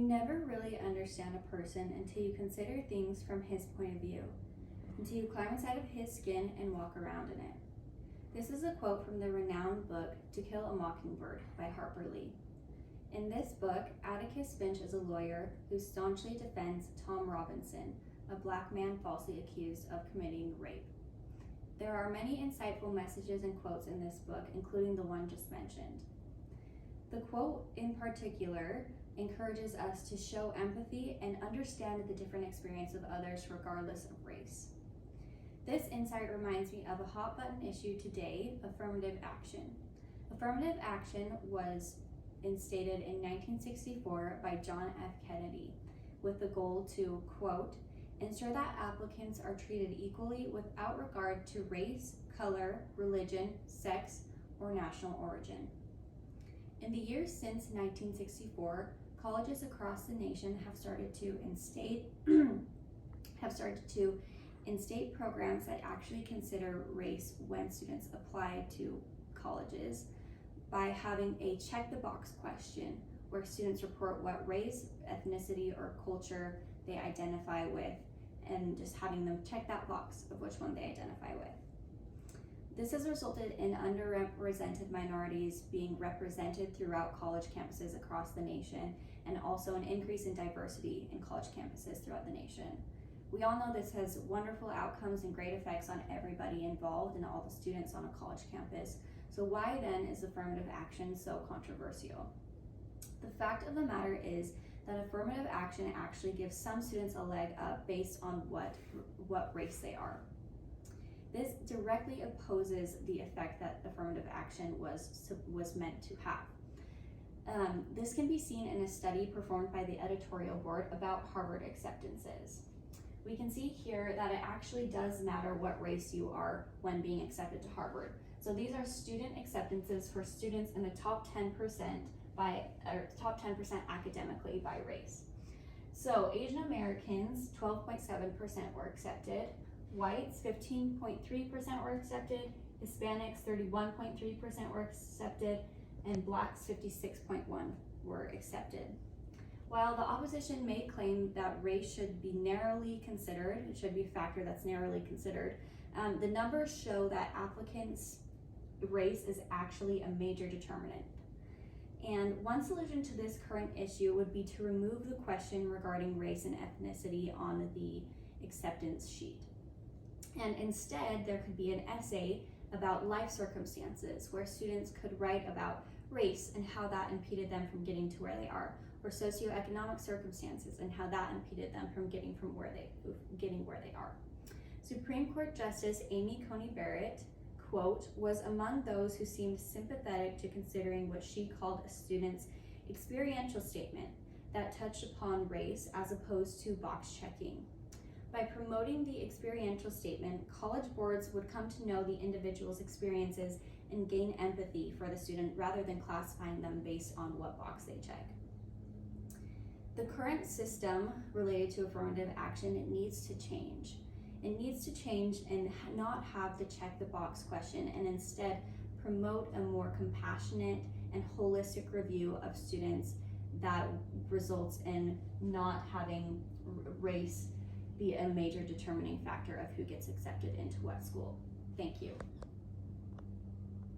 You never really understand a person until you consider things from his point of view, until you climb inside of his skin and walk around in it. This is a quote from the renowned book To Kill a Mockingbird by Harper Lee. In this book, Atticus Finch is a lawyer who staunchly defends Tom Robinson, a black man falsely accused of committing rape. There are many insightful messages and quotes in this book, including the one just mentioned. The quote in particular encourages us to show empathy and understand the different experience of others regardless of race. This insight reminds me of a hot button issue today, affirmative action. Affirmative action was instated in 1964 by John F. Kennedy with the goal to, quote, ensure that applicants are treated equally without regard to race, color, religion, sex, or national origin. In the years since 1964, colleges across the nation have started to instate programs that actually consider race when students apply to colleges by having a check the box question where students report what race, ethnicity, or culture they identify with, and just having them check that box of which one they identify with. This has resulted in underrepresented minorities being represented throughout college campuses across the nation, and also an increase in diversity in college campuses throughout the nation. We all know this has wonderful outcomes and great effects on everybody involved and all the students on a college campus. So why then is affirmative action so controversial? The fact of the matter is that affirmative action actually gives some students a leg up based on what race they are. This directly opposes the effect that affirmative action was meant to have. This can be seen in a study performed by the editorial board about Harvard acceptances. We can see here that it actually does matter what race you are when being accepted to Harvard. So these are student acceptances for students in the top 10% academically by race. So Asian Americans, 12.7% were accepted, whites, 15.3% were accepted, Hispanics, 31.3% were accepted, and blacks, 56.1% were accepted. While the opposition may claim that race should be narrowly considered, it should be a factor that's narrowly considered, the numbers show that applicants' race is actually a major determinant. And one solution to this current issue would be to remove the question regarding race and ethnicity on the acceptance sheet. And instead, there could be an essay about life circumstances where students could write about race and how that impeded them from getting to where they are, or socioeconomic circumstances and how that impeded them from getting where they are. Supreme Court Justice Amy Coney Barrett, quote, was among those who seemed sympathetic to considering what she called a student's experiential statement that touched upon race as opposed to box checking. By promoting the experiential statement, college boards would come to know the individual's experiences and gain empathy for the student rather than classifying them based on what box they check. The current system related to affirmative action needs to change. It needs to change and not have the check the box question, and instead promote a more compassionate and holistic review of students that results in not having race be a major determining factor of who gets accepted into what school. Thank you.